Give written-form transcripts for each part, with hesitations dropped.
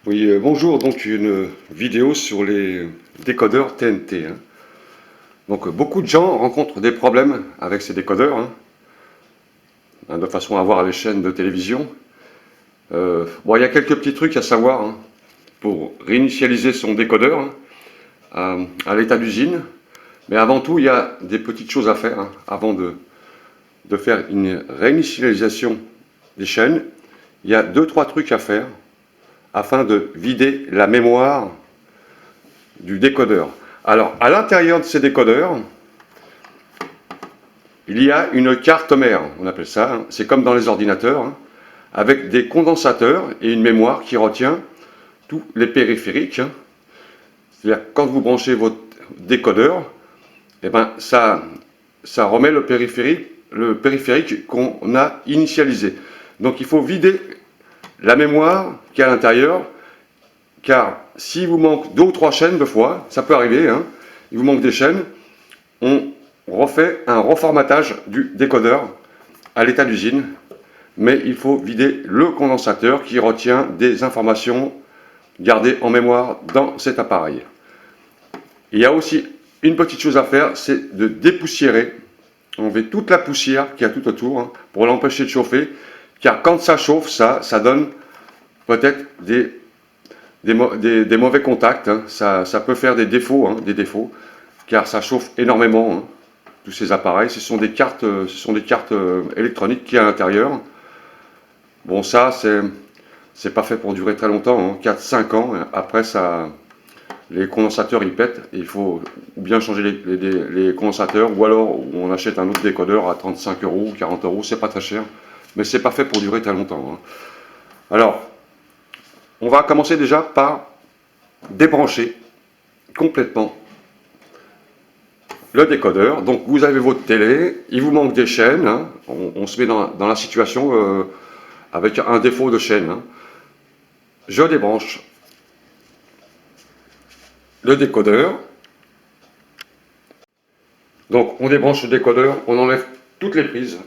Oui, bonjour, donc une vidéo sur les décodeurs TNT, hein. Donc beaucoup de gens rencontrent des problèmes avec ces décodeurs, de façon à voir les chaînes de télévision. Bon, il y a quelques petits trucs à savoir pour réinitialiser son décodeur à l'état d'usine. Mais avant tout, il y a des petites choses à faire avant de faire une réinitialisation des chaînes. Il y a deux, trois trucs à faire afin de vider la mémoire du décodeur. Alors, à l'intérieur de ces décodeurs, il y a une carte mère, on appelle ça, c'est comme dans les ordinateurs, avec des condensateurs et une mémoire qui retient tous les périphériques. C'est-à-dire, quand vous branchez votre décodeur, eh ben, ça remet le périphérique qu'on a initialisé. Donc, il faut vider la mémoire qui est à l'intérieur, car s'il vous manque deux ou trois chaînes de fois, ça peut arriver, il vous manque des chaînes, on refait un reformatage du décodeur à l'état d'usine, mais il faut vider le condensateur qui retient des informations gardées en mémoire dans cet appareil. Il y a aussi une petite chose à faire, c'est de dépoussiérer, enlever toute la poussière qu'il y a tout autour pour l'empêcher de chauffer, car quand ça chauffe, ça donne peut-être des mauvais contacts, ça peut faire des défauts, car ça chauffe énormément. Tous ces appareils, ce sont des cartes électroniques qui à l'intérieur. Bon, ça, c'est pas fait pour durer très longtemps, 4-5 ans. Après, les condensateurs, ils pètent. Et il faut bien changer les condensateurs, ou alors on achète un autre décodeur à 35 euros, 40 euros, c'est pas très cher. Mais c'est pas fait pour durer très longtemps. Alors, on va commencer déjà par débrancher complètement le décodeur. Donc vous avez votre télé, il vous manque des chaînes, on se met dans la situation avec un défaut de chaîne. Je débranche le décodeur. Donc on débranche le décodeur, on enlève toutes les prises.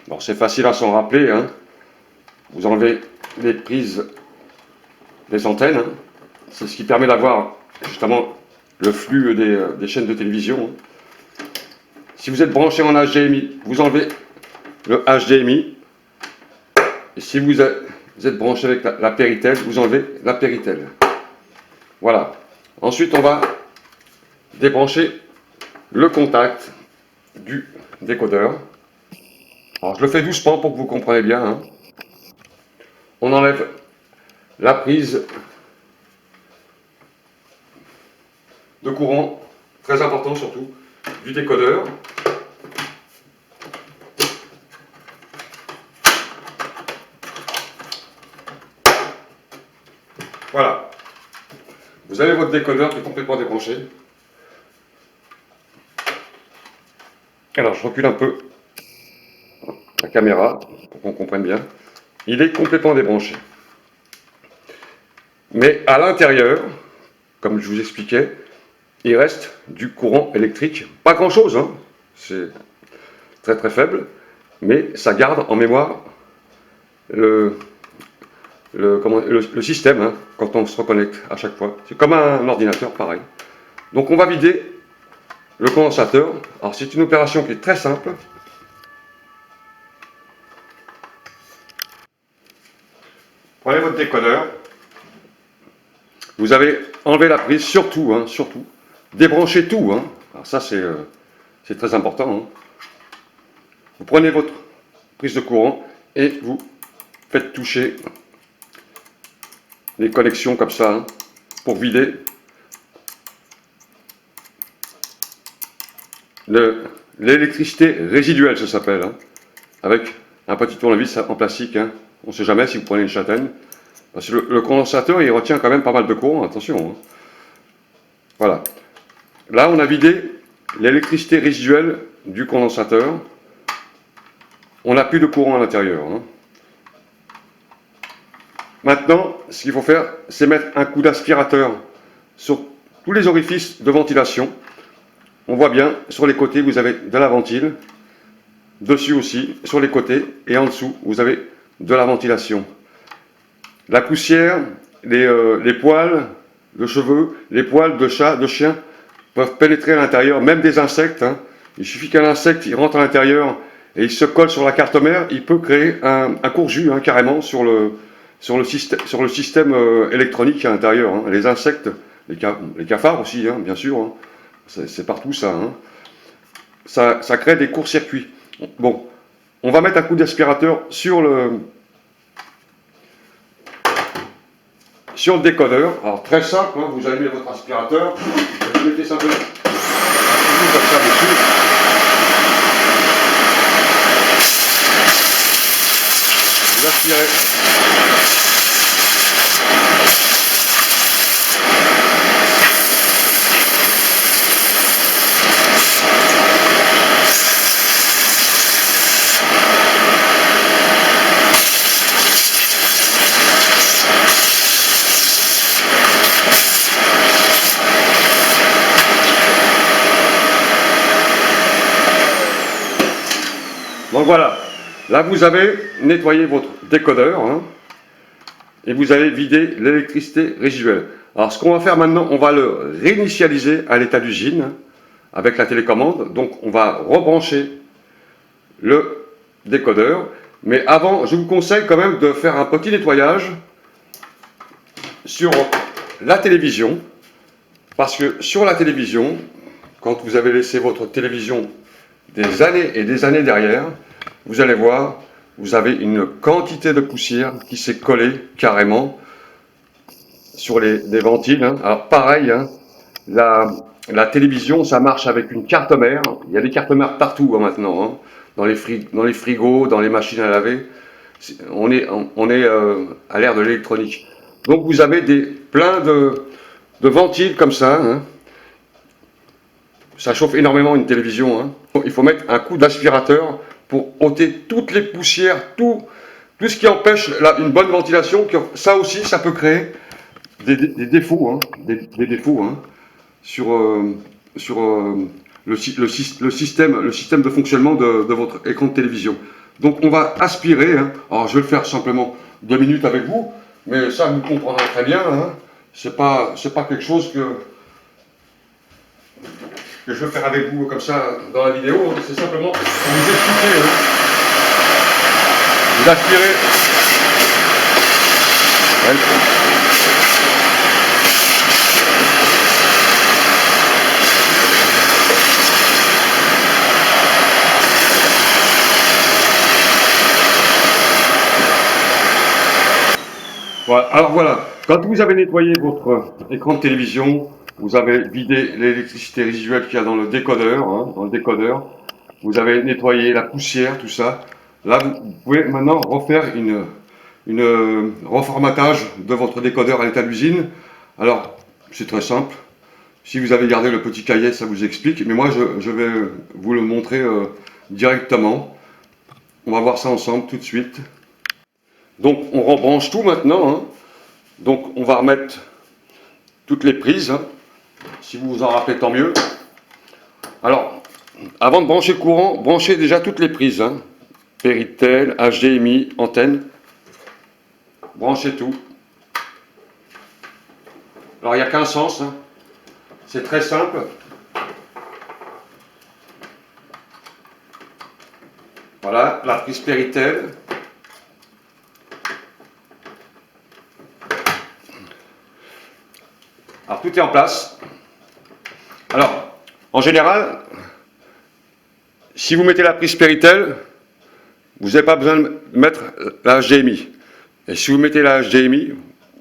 Bon, c'est facile à s'en rappeler, Vous enlevez les prises des antennes, c'est ce qui permet d'avoir justement le flux des chaînes de télévision. Si vous êtes branché en HDMI, vous enlevez le HDMI. Et si vous êtes branché avec la Péritel, vous enlevez la Péritel. Voilà. Ensuite, on va débrancher le contact du décodeur. Alors, je le fais doucement pour que vous compreniez bien. On enlève la prise de courant, très important surtout, du décodeur. Voilà. Vous avez votre décodeur qui est complètement débranché. Alors, je recule un peu la caméra pour qu'on comprenne bien. Il est complètement débranché. Mais à l'intérieur, comme je vous expliquais, il reste du courant électrique. Pas grand-chose, c'est très très faible, mais ça garde en mémoire le système quand on se reconnecte à chaque fois. C'est comme un ordinateur, pareil. Donc on va vider le condensateur. Alors c'est une opération qui est très simple. Prenez votre décodeur. Vous avez enlevé la prise, surtout, surtout. Débranchez tout. Alors ça c'est très important. Vous prenez votre prise de courant et vous faites toucher les connexions comme ça pour vider l'électricité résiduelle, ça s'appelle, avec un petit tournevis en plastique. On ne sait jamais si vous prenez une châtaigne. Parce que le condensateur, il retient quand même pas mal de courant, attention. Voilà. Là, on a vidé l'électricité résiduelle du condensateur. On n'a plus de courant à l'intérieur. Maintenant, ce qu'il faut faire, c'est mettre un coup d'aspirateur sur tous les orifices de ventilation. On voit bien, sur les côtés, vous avez de la ventile. Dessus aussi, sur les côtés et en dessous, vous avez de la ventilation. La poussière, les poils de cheveux, les poils de chat, de chien peuvent pénétrer à l'intérieur, même des insectes. Hein. Il suffit qu'un insecte il rentre à l'intérieur et il se colle sur la carte mère, il peut créer un court-jus hein, carrément sur le système électronique à l'intérieur. Hein. Les insectes, les cafards aussi, hein, bien sûr, hein. C'est partout ça, hein. Ça crée des courts-circuits. Bon, on va mettre un coup d'aspirateur sur le décodeur. Alors très simple, hein, vous allumez votre aspirateur, vous mettez simplement comme ça dessus. Vous aspirez. Donc voilà, là vous avez nettoyé votre décodeur hein, et vous avez vidé l'électricité résiduelle. Alors ce qu'on va faire maintenant, on va le réinitialiser à l'état d'usine hein, avec la télécommande. Donc on va rebrancher le décodeur. Mais avant, je vous conseille quand même de faire un petit nettoyage sur la télévision. Parce que sur la télévision, quand vous avez laissé votre télévision des années et des années derrière, vous allez voir, vous avez une quantité de poussière qui s'est collée carrément sur les ventiles. Hein. Alors pareil, hein, la télévision, ça marche avec une carte mère. Il y a des cartes mères partout hein, maintenant, hein, dans les frigos, dans les machines à laver. On est à l'ère de l'électronique. Donc vous avez plein de ventiles comme ça. Hein. Ça chauffe énormément une télévision. Hein. Il faut mettre un coup d'aspirateur pour ôter toutes les poussières, tout ce qui empêche une bonne ventilation. Ça aussi, ça peut créer des défauts, hein, des défauts hein, sur le système de fonctionnement de votre écran de télévision. Donc on va aspirer. Hein. Alors je vais le faire simplement 2 minutes avec vous, mais ça vous comprendrez très bien. Hein. C'est pas quelque chose que je vais faire avec vous comme ça dans la vidéo, hein. C'est simplement pour vous expliquer. Hein. Vous aspirez. Voilà. Alors voilà, quand vous avez nettoyé votre écran de télévision, vous avez vidé l'électricité résiduelle qu'il y a dans le décodeur, hein, vous avez nettoyé la poussière, tout ça. Là, vous pouvez maintenant refaire une reformatage de votre décodeur à l'état d'usine. Alors, c'est très simple. Si vous avez gardé le petit cahier, ça vous explique. Mais moi, je vais vous le montrer directement. On va voir ça ensemble tout de suite. Donc, on rebranche tout maintenant. Hein. Donc, on va remettre toutes les prises. Hein. Si vous vous en rappelez, tant mieux. Alors, avant de brancher le courant, branchez déjà toutes les prises. Hein. Péritel, HDMI, antenne. Branchez tout. Alors, il n'y a qu'un sens. Hein. C'est très simple. Voilà, la prise Péritel. Alors, tout est en place. Alors, en général, si vous mettez la prise Péritel, vous n'avez pas besoin de mettre la HDMI. Et si vous mettez la HDMI,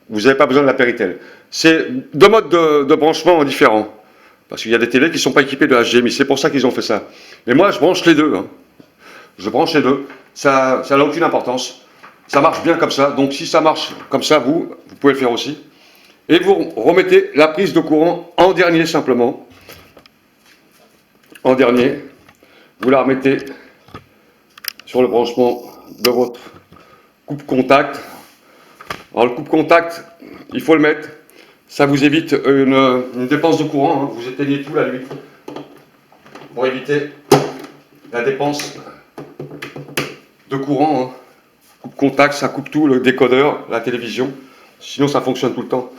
vous n'avez pas besoin de la Péritel. C'est 2 modes de branchement différents. Parce qu'il y a des télés qui ne sont pas équipées de HDMI. C'est pour ça qu'ils ont fait ça. Et moi, je branche les deux. Hein. Je branche les deux. Ça n'a aucune importance. Ça marche bien comme ça. Donc si ça marche comme ça, vous pouvez le faire aussi. Et vous remettez la prise de courant en dernier simplement. En dernier. Vous la remettez sur le branchement de votre coupe-contact. Alors le coupe-contact, il faut le mettre. Ça vous évite une dépense de courant. Hein. Vous éteignez tout la nuit pour éviter la dépense de courant. Hein. Coupe-contact, ça coupe tout, le décodeur, la télévision. sinon ça fonctionne tout le temps.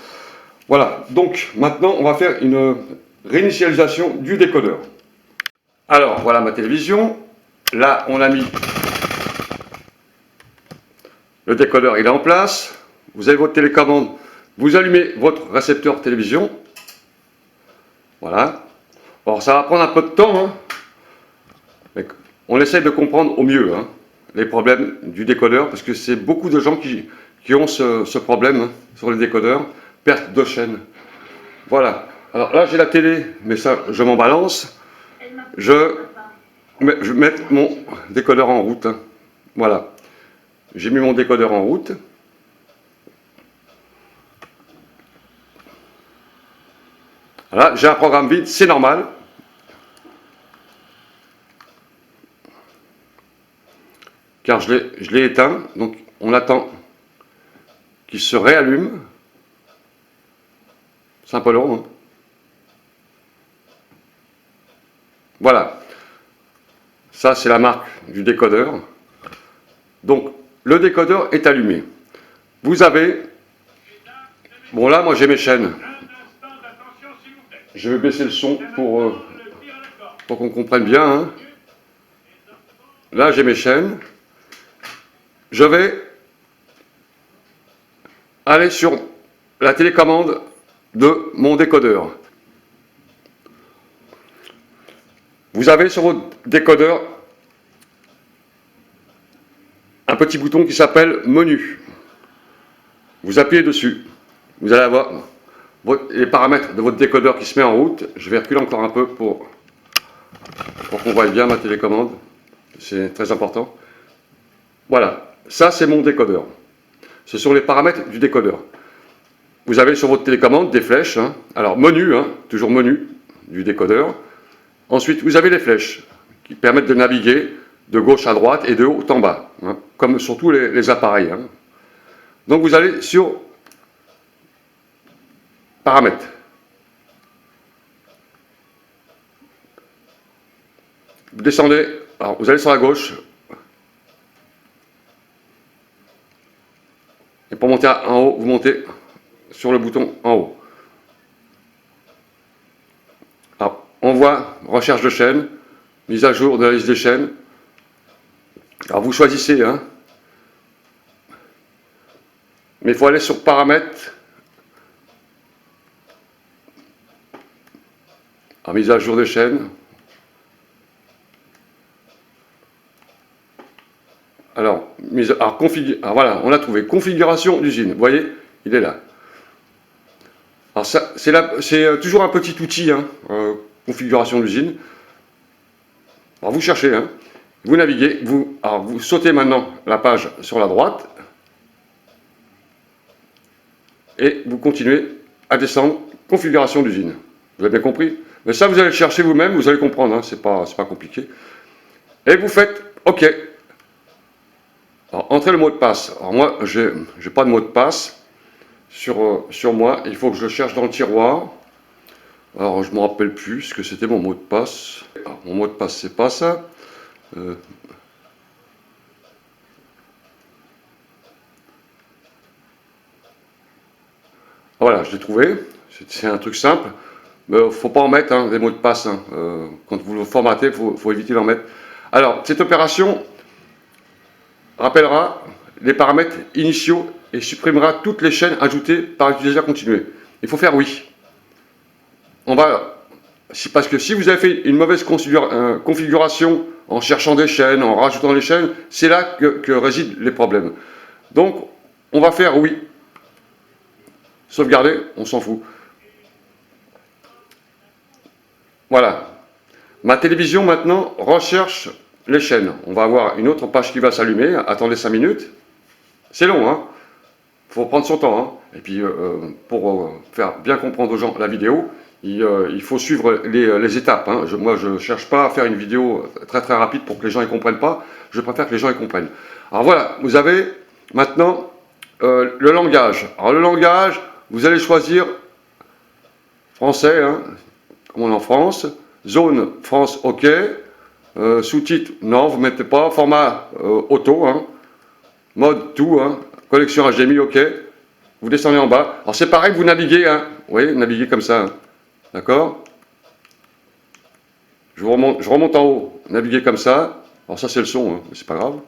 Voilà, donc maintenant on va faire une réinitialisation du décodeur. Alors voilà ma télévision, là on a mis le décodeur, il est en place, vous avez votre télécommande, vous allumez votre récepteur télévision, voilà. Alors ça va prendre un peu de temps, hein. On essaie de comprendre au mieux hein, les problèmes du décodeur, parce que c'est beaucoup de gens qui ont ce problème hein, sur les décodeurs, perte de chaîne. Voilà, alors là j'ai la télé, mais ça je m'en balance, je vais mettre mon décodeur en route, hein. Voilà, j'ai mis mon décodeur en route. Voilà, j'ai un programme vide, c'est normal. Car je l'ai éteint, donc on attend qu'il se réallume. C'est un peu long. Hein. Voilà. Ça, c'est la marque du décodeur. Donc, le décodeur est allumé. Vous avez... Bon, là, moi, j'ai mes chaînes. Je vais baisser le son pour qu'on comprenne bien. Hein. Là, j'ai mes chaînes. Je vais aller sur la télécommande de mon décodeur. Vous avez sur votre décodeur un petit bouton qui s'appelle Menu. Vous appuyez dessus. Vous allez avoir les paramètres de votre décodeur qui se met en route. Je vais reculer encore un peu pour qu'on voie bien ma télécommande. C'est très important. Voilà, ça c'est mon décodeur. Ce sont les paramètres du décodeur. Vous avez sur votre télécommande des flèches. Hein. Alors menu, hein, toujours menu du décodeur. Ensuite, vous avez les flèches qui permettent de naviguer de gauche à droite et de haut en bas, hein, comme sur tous les appareils. Hein. Donc vous allez sur paramètres. Vous descendez, alors vous allez sur la gauche. Et pour monter en haut, vous montez sur le bouton en haut. Alors, on voit recherche de chaîne, mise à jour de la liste des chaînes. Alors vous choisissez, hein. Mais il faut aller sur paramètres. Alors, mise à jour des chaînes. Alors voilà, on l'a trouvé. Configuration d'usine. Vous voyez, il est là. Alors c'est toujours un petit outil, hein, configuration d'usine. Alors vous cherchez, hein, vous naviguez, vous sautez maintenant la page sur la droite et vous continuez à descendre configuration d'usine. Vous avez bien compris? Mais ça vous allez le chercher vous-même, vous allez comprendre, hein, c'est pas compliqué. Et vous faites OK. Alors, entrez le mot de passe. Alors moi, j'ai pas de mot de passe sur moi. Il faut que je le cherche dans le tiroir. Alors, je ne me rappelle plus ce que c'était mon mot de passe. Alors, mon mot de passe, c'est pas ça. Voilà, je l'ai trouvé. C'est un truc simple. Mais il ne faut pas en mettre hein, des mots de passe. Hein. Quand vous le formatez, il faut éviter d'en mettre. Alors, cette opération rappellera les paramètres initiaux et supprimera toutes les chaînes ajoutées par utilisateur continué. Il faut faire oui. Parce que si vous avez fait une mauvaise configuration en cherchant des chaînes, en rajoutant des chaînes, c'est là que résident les problèmes. Donc, on va faire oui. Sauvegarder, on s'en fout. Voilà. Ma télévision maintenant recherche les chaînes. On va avoir une autre page qui va s'allumer. Attendez 5 minutes. C'est long, hein. Il faut prendre son temps. Hein. Et puis, pour faire bien comprendre aux gens la vidéo, il faut suivre les étapes. Hein. Moi, je ne cherche pas à faire une vidéo très très rapide pour que les gens ne comprennent pas. Je préfère que les gens y comprennent. Alors voilà, vous avez maintenant le langage. Alors le langage, vous allez choisir français, hein, comme on est en France. Zone France, OK. Sous-titres, non, vous ne mettez pas. Format auto, hein. Mode tout, hein. Connexion HDMI, OK. vous descendez en bas. Alors c'est pareil, vous naviguez, hein. Vous voyez, naviguez comme ça, hein. D'accord? Je remonte en haut, naviguez comme ça. Alors ça c'est le son, hein, mais c'est pas grave.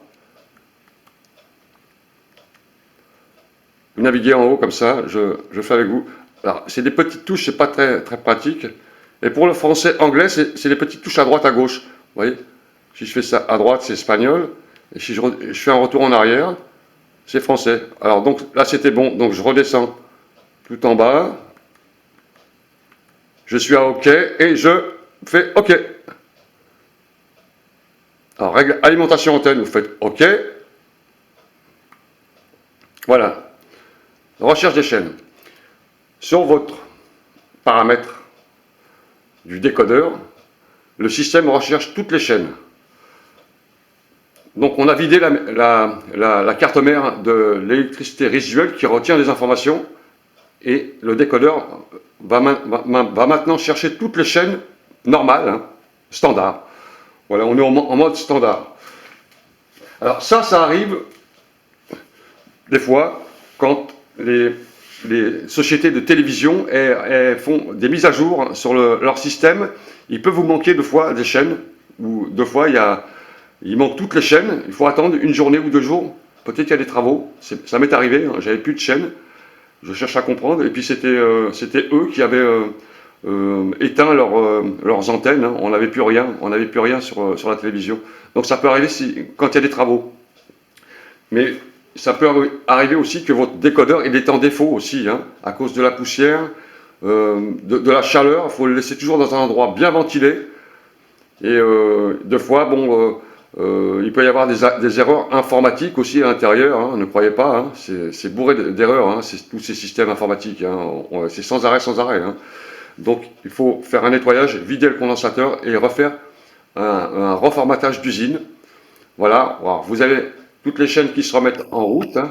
Vous naviguez en haut comme ça, je fais avec vous. Alors c'est des petites touches, c'est pas très, très pratique. Et pour le français-anglais, c'est les petites touches à droite, à gauche. Vous voyez? Si je fais ça à droite, c'est espagnol. Et si je fais un retour en arrière, c'est français. Alors donc là c'était bon, donc je redescends tout en bas. Je suis à OK et je fais OK. Alors règle alimentation antenne, vous faites OK. Voilà. Recherche des chaînes. Sur votre paramètre du décodeur, le système recherche toutes les chaînes. Donc on a vidé la carte mère de l'électricité résiduelle qui retient les informations et le décodeur va maintenant chercher toutes les chaînes normales, hein, standard. Voilà, on est en mode standard. Alors ça arrive des fois quand les sociétés de télévision elles font des mises à jour sur leur système. Il peut vous manquer deux fois des chaînes, ou deux fois il manque toutes les chaînes, il faut attendre une journée ou 2 jours, peut-être qu'il y a des travaux, ça m'est arrivé, hein, j'avais plus de chaînes, je cherche à comprendre, et puis c'était eux qui avaient éteint leurs antennes, hein, on n'avait plus rien sur la télévision. Donc ça peut arriver quand il y a des travaux. Mais ça peut arriver aussi que votre décodeur il est en défaut aussi, hein, à cause de la poussière, de la chaleur, il faut le laisser toujours dans un endroit bien ventilé. Et deux fois, bon, il peut y avoir des erreurs informatiques aussi à l'intérieur, hein, ne croyez pas, hein, c'est bourré d'erreurs, hein, tous ces systèmes informatiques, hein, c'est sans arrêt, sans arrêt. Hein. Donc il faut faire un nettoyage, vider le condensateur et refaire un reformatage d'usine. Voilà, alors, vous avez toutes les chaînes qui se remettent en route, hein,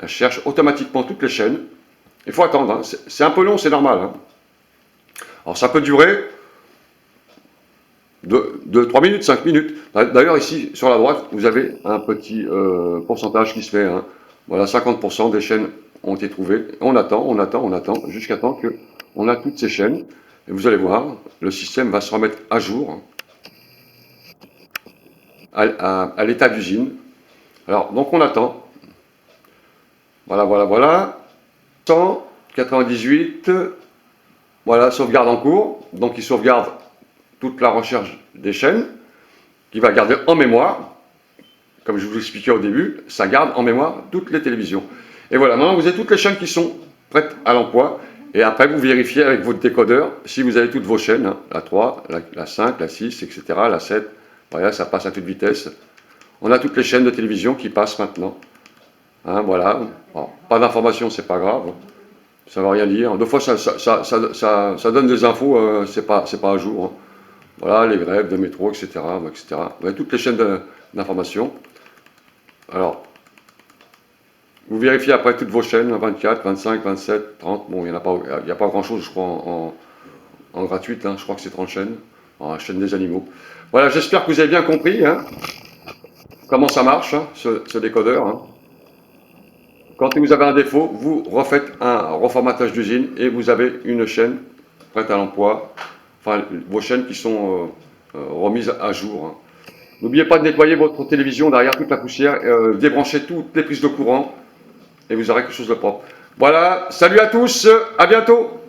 elles cherchent automatiquement toutes les chaînes. Il faut attendre, hein, c'est un peu long, c'est normal. Hein. Alors ça peut durer de 3 minutes, 5 minutes. D'ailleurs, ici, sur la droite, vous avez un petit pourcentage qui se fait. Hein. Voilà, 50% des chaînes ont été trouvées. On attend, jusqu'à temps qu'on a toutes ces chaînes. Et vous allez voir, le système va se remettre à jour, à l'état d'usine. Alors, donc on attend. Voilà. 198. Voilà, sauvegarde en cours. Donc, il sauvegarde toute la recherche des chaînes, qui va garder en mémoire, comme je vous l'expliquais au début, ça garde en mémoire toutes les télévisions. Et voilà, maintenant vous avez toutes les chaînes qui sont prêtes à l'emploi, et après vous vérifiez avec votre décodeur si vous avez toutes vos chaînes, hein, la 3, la 5, la 6, etc., la 7, voilà, ça passe à toute vitesse. On a toutes les chaînes de télévision qui passent maintenant. Hein, voilà, bon, pas d'informations, c'est pas grave, ça ne va rien dire. Deux fois ça donne des infos, c'est pas à jour. Hein. Voilà, les grèves de métro, etc. Vous avez toutes les chaînes d'information. Alors, vous vérifiez après toutes vos chaînes, 24, 25, 27, 30. Bon, il n'y a pas grand-chose, je crois, en gratuite. Hein, je crois que c'est 30 chaînes, en chaîne des animaux. Voilà, j'espère que vous avez bien compris hein, comment ça marche, hein, ce décodeur. Hein. Quand vous avez un défaut, vous refaites un reformatage d'usine et vous avez une chaîne prête à l'emploi. Enfin, vos chaînes qui sont remises à jour. Hein. N'oubliez pas de nettoyer votre télévision derrière toute la poussière, débranchez toutes les prises de courant et vous aurez quelque chose de propre. Voilà, salut à tous, à bientôt.